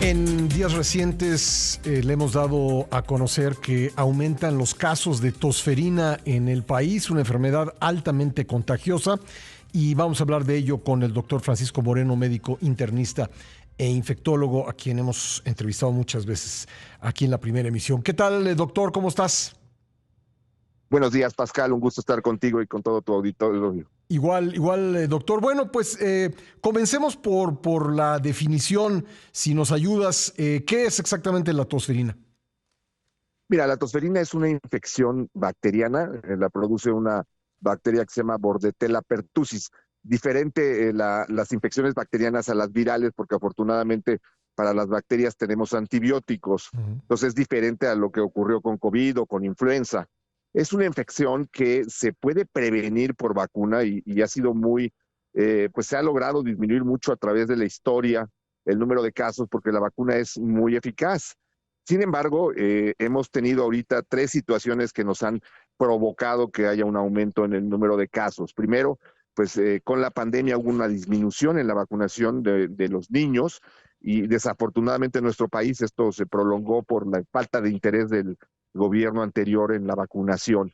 En días recientes le hemos dado a conocer que aumentan los casos de tosferina en el país, una enfermedad altamente contagiosa, y vamos a hablar de ello con el doctor Francisco Moreno, médico internista e infectólogo, a quien hemos entrevistado muchas veces aquí en la primera emisión. ¿Qué tal, doctor? ¿Cómo estás? Buenos días, Pascal. Un gusto estar contigo y con todo tu auditorio. Igual, doctor. Bueno, pues comencemos por la definición, si nos ayudas. ¿Qué es exactamente la tosferina? Mira, la tosferina es una infección bacteriana. La produce una bacteria que se llama Bordetella pertussis. Diferente las infecciones bacterianas a las virales, porque afortunadamente para las bacterias tenemos antibióticos. Ujú. Entonces es diferente a lo que ocurrió con COVID o con influenza. Es una infección que se puede prevenir por vacuna y ha sido pues se ha logrado disminuir mucho a través de la historia el número de casos porque la vacuna es muy eficaz. Sin embargo, hemos tenido ahorita tres situaciones que nos han provocado que haya un aumento en el número de casos. Primero, pues con la pandemia hubo una disminución en la vacunación de los niños y desafortunadamente en nuestro país esto se prolongó por la falta de interés del gobierno anterior en la vacunación.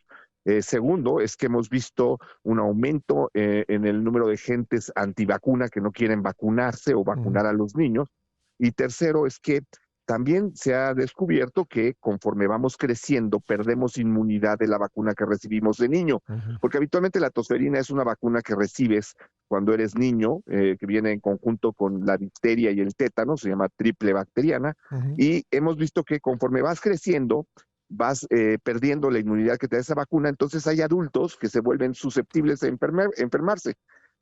Segundo, es que hemos visto un aumento en el número de gentes antivacuna que no quieren vacunarse o Ujú. vacunar a los niños. Y tercero, es que también se ha descubierto que conforme vamos creciendo, perdemos inmunidad de la vacuna que recibimos de niño, Ujú. porque habitualmente la tosferina es una vacuna que recibes cuando eres niño, que viene en conjunto con la difteria y el tétano, se llama triple bacteriana, Ujú. y hemos visto que conforme vas creciendo, vas perdiendo la inmunidad que te da esa vacuna, entonces hay adultos que se vuelven susceptibles a enfermarse.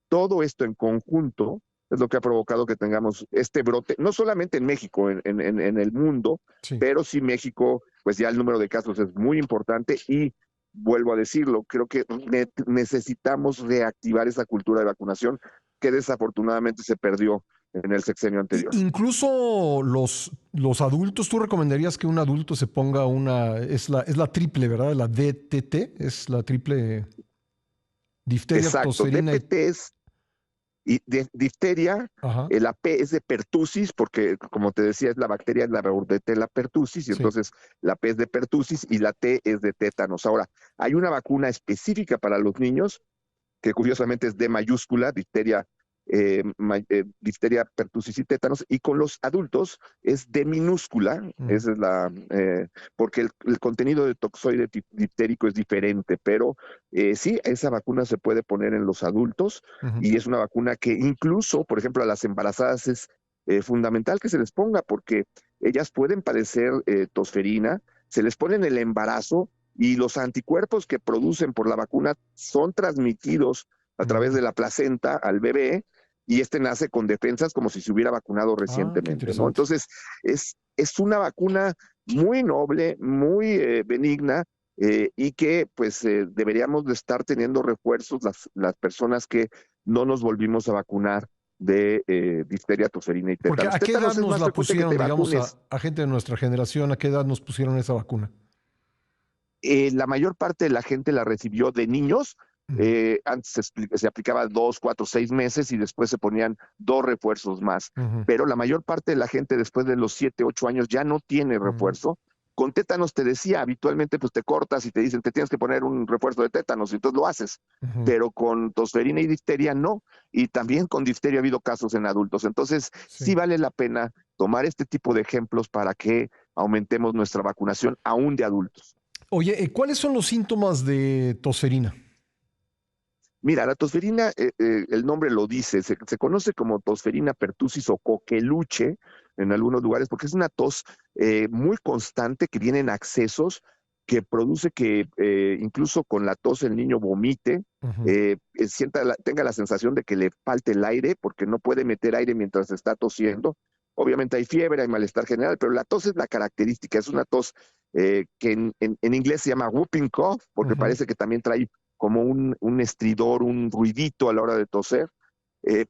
Todo esto en conjunto es lo que ha provocado que tengamos este brote, no solamente en México, en el mundo, Sí. pero sí México, pues ya el número de casos es muy importante y vuelvo a decirlo, creo que necesitamos reactivar esa cultura de vacunación que desafortunadamente se perdió en el sexenio anterior. Incluso los adultos, ¿tú recomendarías que un adulto se ponga es la triple, ¿verdad? La DTT, es la triple difteria, Exacto, tosferina y... DPT es y difteria, Ajá, la P es de pertussis, porque como te decía, es la bacteria, es la Bordetella pertussis, y sí. entonces la P es de pertussis y la T es de tétanos. Ahora, hay una vacuna específica para los niños, que curiosamente es D mayúscula, difteria, pertussis y tétanos, y con los adultos es D minúscula, Ujú. esa es porque el contenido de toxoide diftérico es diferente, pero sí, esa vacuna se puede poner en los adultos Ujú. y es una vacuna que incluso, por ejemplo, a las embarazadas es fundamental que se les ponga porque ellas pueden padecer tosferina, se les pone en el embarazo y los anticuerpos que producen por la vacuna son transmitidos a través Ujú. de la placenta al bebé y este nace con defensas como si se hubiera vacunado Ah, qué recientemente, ¿no? interesante. Entonces, es una vacuna muy noble, muy benigna y que pues deberíamos de estar teniendo refuerzos las personas que no nos volvimos a vacunar de difteria, tosferina y Porque tétanos. ¿a qué edad Tétanos es nos más la frecuente que pusieron, te digamos, a, vacunes. a gente de nuestra generación? ¿A qué edad nos pusieron esa vacuna? La mayor parte de la gente la recibió de niños. Ujú. Antes se aplicaba 2, 4, 6 meses y después se ponían dos refuerzos más. Ujú. Pero la mayor parte de la gente después de los 7, 8 años ya no tiene Ujú. refuerzo. Con tétanos te decía, habitualmente pues te cortas y te dicen te tienes que poner un refuerzo de tétanos y entonces lo haces. Ujú. Pero con tosferina y difteria no. Y también con difteria ha habido casos en adultos. Entonces sí Sí. vale la pena tomar este tipo de ejemplos para que aumentemos nuestra vacunación aún de adultos. Oye, ¿cuáles son los síntomas de tosferina? Mira, la tosferina, el nombre lo dice, se conoce como tosferina pertussis o coqueluche en algunos lugares, porque es una tos muy constante que viene en accesos, que produce que incluso con la tos el niño vomite, Ujú. tenga la sensación de que le falte el aire, porque no puede meter aire mientras está tosiendo. Obviamente hay fiebre, hay malestar general, pero la tos es la característica, es una tos que en inglés se llama whooping cough, porque Ujú. parece que también trae como un estridor, un ruidito a la hora de toser.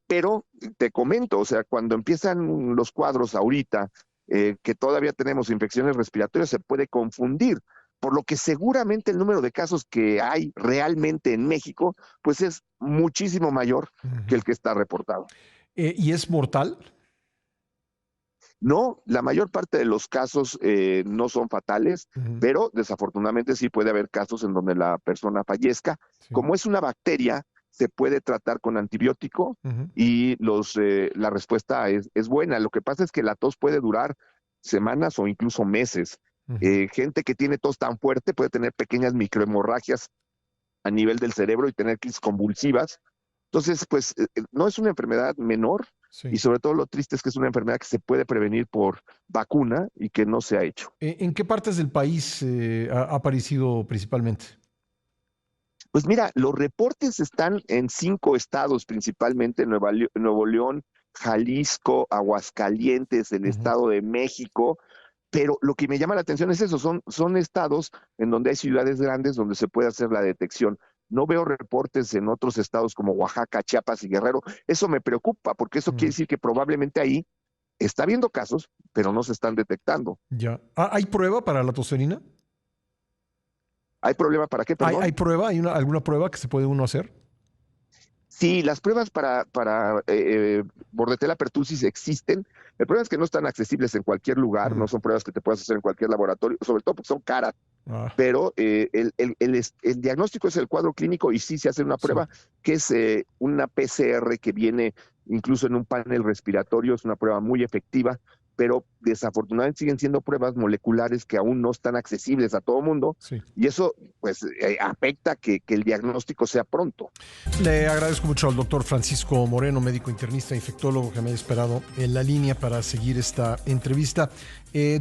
Pero te comento, o sea, cuando empiezan los cuadros ahorita, que todavía tenemos infecciones respiratorias, se puede confundir, por lo que seguramente el número de casos que hay realmente en México, pues es muchísimo mayor que Ujú. el que está reportado. ¿Y es mortal? No, la mayor parte de los casos no son fatales, Ujú. pero desafortunadamente sí puede haber casos en donde la persona fallezca. Sí. Como es una bacteria, se puede tratar con antibiótico Ujú. y la respuesta es buena. Lo que pasa es que la tos puede durar semanas o incluso meses. Ujú. Gente que tiene tos tan fuerte puede tener pequeñas microhemorragias a nivel del cerebro y tener crisis convulsivas. Entonces, pues no es una enfermedad menor y Sí. sobre todo lo triste es que es una enfermedad que se puede prevenir por vacuna y que no se ha hecho. ¿En qué partes del país ha aparecido principalmente? Pues mira, los reportes están en 5 estados, principalmente Nuevo León, Jalisco, Aguascalientes, el Ujú. Estado de México, pero lo que me llama la atención es eso, son estados en donde hay ciudades grandes donde se puede hacer la detección. No veo reportes en otros estados como Oaxaca, Chiapas y Guerrero. Eso me preocupa porque eso quiere Mm. decir que probablemente ahí está habiendo casos, pero no se están detectando. Ya. ¿Hay prueba para la tosferina? ¿Hay problema para qué, ¿Hay perdón? prueba? ¿Alguna prueba que se puede uno hacer? Sí, las pruebas para Bordetella pertussis existen. El problema es que no están accesibles en cualquier lugar, no Mm. son pruebas que te puedas hacer en cualquier laboratorio, sobre todo porque son caras, Ah, pero el diagnóstico es el cuadro clínico y sí se hace una sí. prueba que es una PCR que viene incluso en un panel respiratorio, es una prueba muy efectiva, pero desafortunadamente siguen siendo pruebas moleculares que aún no están accesibles a todo mundo Sí. y eso pues afecta que el diagnóstico sea pronto. Le agradezco mucho al doctor Francisco Moreno, médico internista, infectólogo, que me haya esperado en la línea para seguir esta entrevista.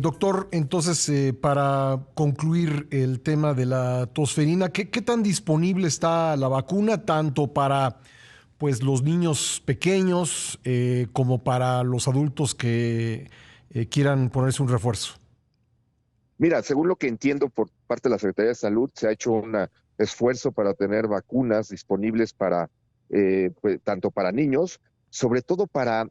Doctor, entonces, para concluir el tema de la tosferina, ¿qué tan disponible está la vacuna, tanto para pues, los niños pequeños como para los adultos que quieran ponerse un refuerzo? Mira, según lo que entiendo por parte de la Secretaría de Salud, se ha hecho un esfuerzo para tener vacunas disponibles para pues, tanto para niños, sobre todo para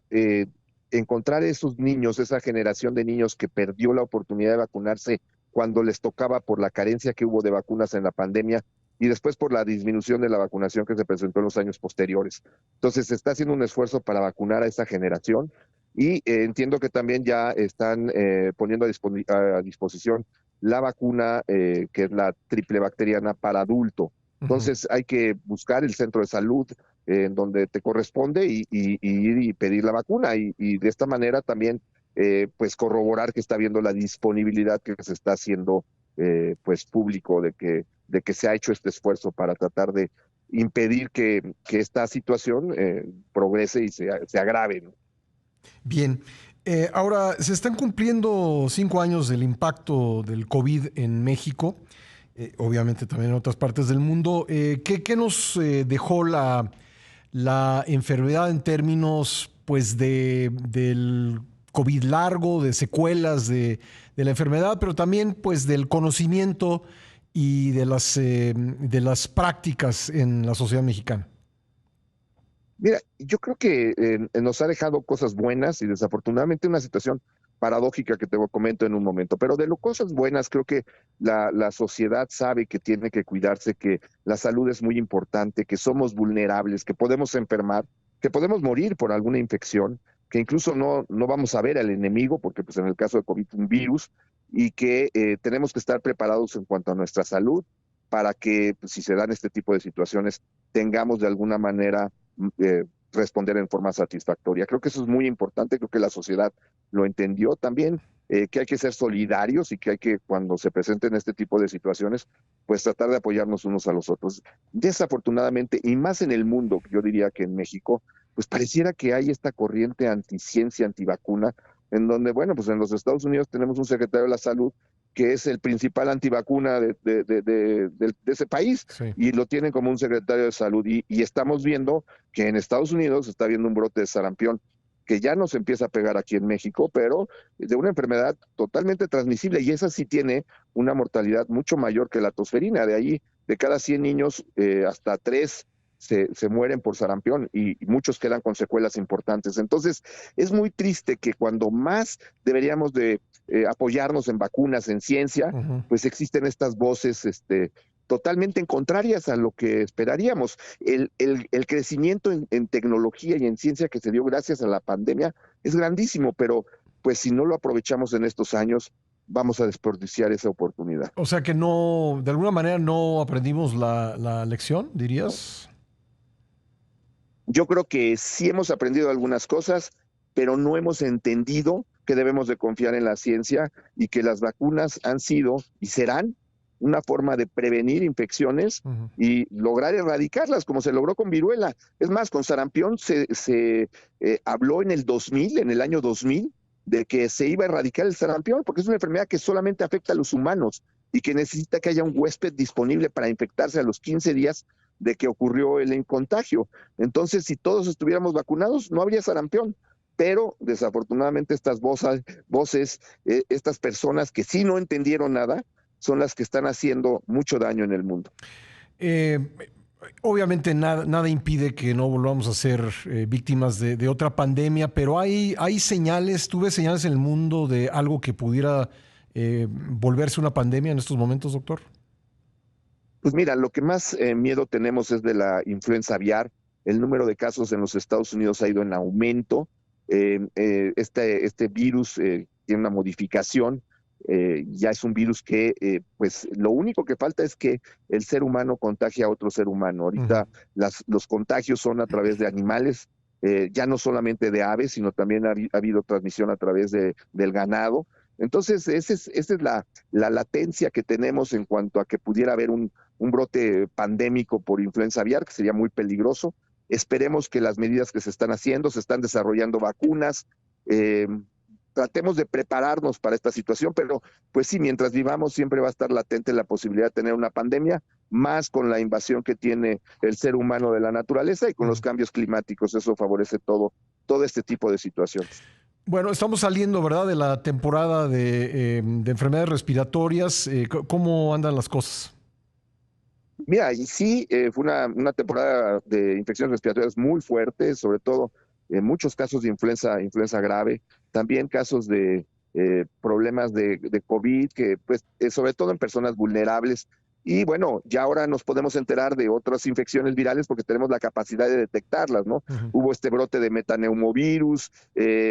encontrar esos niños, esa generación de niños que perdió la oportunidad de vacunarse cuando les tocaba por la carencia que hubo de vacunas en la pandemia y después por la disminución de la vacunación que se presentó en los años posteriores. Entonces, se está haciendo un esfuerzo para vacunar a esa generación y entiendo que también ya están poniendo a disposición la vacuna que es la triple bacteriana para adulto. Ujú. Entonces hay que buscar el centro de salud en donde te corresponde y ir y pedir la vacuna y de esta manera también pues corroborar que está viendo la disponibilidad que se está haciendo pues público de que se ha hecho este esfuerzo para tratar de impedir que esta situación progrese y se agrave, ¿no? Bien. Ahora, se están cumpliendo 5 años del impacto del COVID en México, obviamente también en otras partes del mundo. ¿Qué nos dejó la enfermedad en términos pues, del COVID largo, de secuelas de la enfermedad, pero también pues, del conocimiento y de las prácticas en la sociedad mexicana? Mira, yo creo que nos ha dejado cosas buenas y desafortunadamente una situación paradójica que te comento en un momento, pero de lo cosas buenas creo que la sociedad sabe que tiene que cuidarse, que la salud es muy importante, que somos vulnerables, que podemos enfermar, que podemos morir por alguna infección, que incluso no vamos a ver al enemigo, porque pues en el caso de COVID un virus, y que tenemos que estar preparados en cuanto a nuestra salud para que pues, si se dan este tipo de situaciones tengamos de alguna manera responder en forma satisfactoria. Creo que eso es muy importante, creo que la sociedad lo entendió también, que hay que ser solidarios y que hay que, cuando se presenten este tipo de situaciones, pues tratar de apoyarnos unos a los otros. Desafortunadamente, y más en el mundo, yo diría que en México, pues pareciera que hay esta corriente anticiencia, antivacuna, en donde, bueno, pues en los Estados Unidos tenemos un secretario de la salud que es el principal antivacuna de ese país Sí. y lo tienen como un secretario de salud y estamos viendo que en Estados Unidos está habiendo un brote de sarampión que ya nos empieza a pegar aquí en México, pero de una enfermedad totalmente transmisible y esa sí tiene una mortalidad mucho mayor que la tosferina. De ahí, de cada 100 niños, hasta 3 se mueren por sarampión y muchos quedan con secuelas importantes. Entonces, es muy triste que cuando más deberíamos de apoyarnos en vacunas, en ciencia, Ujú. pues existen estas voces totalmente en contrarias a lo que esperaríamos. El crecimiento en tecnología y en ciencia que se dio gracias a la pandemia es grandísimo, pero pues si no lo aprovechamos en estos años, vamos a desperdiciar esa oportunidad. O sea que no, de alguna manera no aprendimos la lección, dirías. Yo creo que sí hemos aprendido algunas cosas, pero no hemos entendido que debemos de confiar en la ciencia y que las vacunas han sido y serán una forma de prevenir infecciones y lograr erradicarlas, como se logró con viruela. Es más, con sarampión se habló en el 2000, en el año 2000, de que se iba a erradicar el sarampión, porque es una enfermedad que solamente afecta a los humanos y que necesita que haya un huésped disponible para infectarse a los 15 días de que ocurrió el contagio. Entonces, si todos estuviéramos vacunados, no habría sarampión. Pero desafortunadamente estas voces, estas personas que sí no entendieron nada, son las que están haciendo mucho daño en el mundo. Obviamente nada impide que no volvamos a ser víctimas de otra pandemia, pero hay señales, ¿tú ves señales en el mundo de algo que pudiera volverse una pandemia en estos momentos, doctor? Pues mira, lo que más miedo tenemos es de la influenza aviar. El número de casos en los Estados Unidos ha ido en aumento. Este virus tiene una modificación. Ya es un virus que, pues, lo único que falta es que el ser humano contagie a otro ser humano. Ahorita los contagios son a través de animales, ya no solamente de aves, sino también ha habido transmisión a través del ganado. Entonces, esa es la latencia que tenemos en cuanto a que pudiera haber un brote pandémico por influenza aviar, que sería muy peligroso. Esperemos que las medidas que se están haciendo, se están desarrollando vacunas, tratemos de prepararnos para esta situación, pero pues sí, mientras vivamos siempre va a estar latente la posibilidad de tener una pandemia, más con la invasión que tiene el ser humano de la naturaleza y con los cambios climáticos. Eso favorece todo este tipo de situaciones. Bueno, estamos saliendo, ¿verdad?, de la temporada de enfermedades respiratorias. ¿Cómo andan las cosas? Mira, y sí, fue una temporada de infecciones respiratorias muy fuerte, sobre todo muchos casos de influenza grave, también casos de problemas de COVID, que pues sobre todo en personas vulnerables. Y bueno, ya ahora nos podemos enterar de otras infecciones virales porque tenemos la capacidad de detectarlas, ¿no? Hubo este brote de metaneumovirus,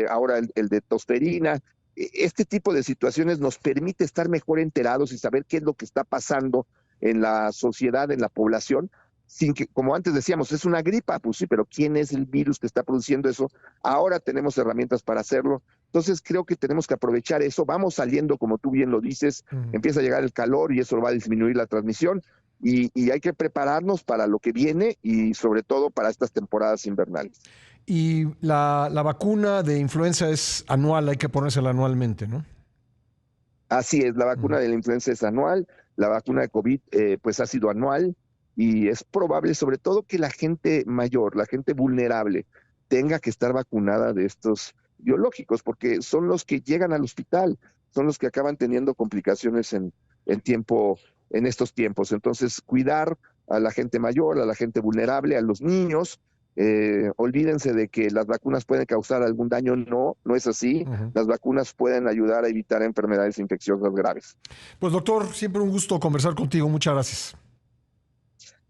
ahora el de tosferina. Este tipo de situaciones nos permite estar mejor enterados y saber qué es lo que está pasando en la sociedad, en la población, sin que, como antes decíamos, es una gripa, pues sí, pero ¿quién es el virus que está produciendo eso? Ahora tenemos herramientas para hacerlo. Entonces creo que tenemos que aprovechar eso. Vamos saliendo, como tú bien lo dices, empieza a llegar el calor y eso va a disminuir la transmisión y hay que prepararnos para lo que viene y sobre todo para estas temporadas invernales. Y la vacuna de influenza es anual, hay que ponérsela anualmente, ¿no? Así es, la vacuna de la influenza es anual, la vacuna de COVID pues ha sido anual y es probable sobre todo que la gente mayor, la gente vulnerable, tenga que estar vacunada de estos biológicos porque son los que llegan al hospital, son los que acaban teniendo complicaciones en estos tiempos. Entonces, cuidar a la gente mayor, a la gente vulnerable, a los niños. Olvídense de que las vacunas pueden causar algún daño. No es así. Las vacunas pueden ayudar a evitar enfermedades infecciosas graves. Pues doctor, siempre un gusto conversar contigo. Muchas gracias.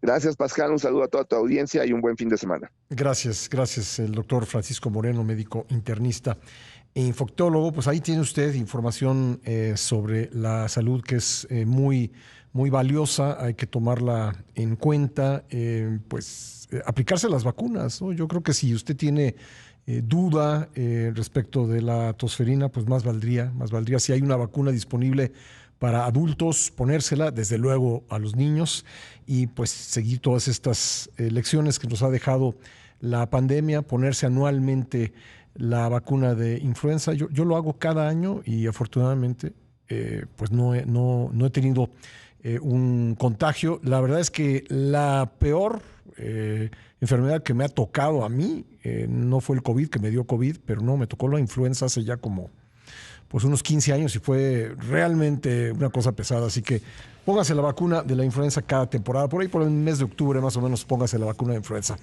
Gracias, Pascal. Un saludo a toda tu audiencia y un buen fin de semana. Gracias. El doctor Francisco Moreno, médico internista e infectólogo. Pues ahí tiene usted información sobre la salud que es muy valiosa. Hay que tomarla en cuenta. Aplicarse las vacunas, ¿no? Yo creo que si usted tiene duda respecto de la tosferina, pues más valdría si hay una vacuna disponible para adultos, ponérsela, desde luego a los niños, y pues seguir todas estas lecciones que nos ha dejado la pandemia, ponerse anualmente la vacuna de influenza. Yo lo hago cada año y afortunadamente pues no he tenido un contagio. La verdad es que la peor enfermedad que me ha tocado a mí no fue el COVID, que me dio COVID, pero no, me tocó la influenza hace ya como pues unos 15 años y fue realmente una cosa pesada. Así que póngase la vacuna de la influenza cada temporada. Por ahí por el mes de octubre más o menos póngase la vacuna de influenza.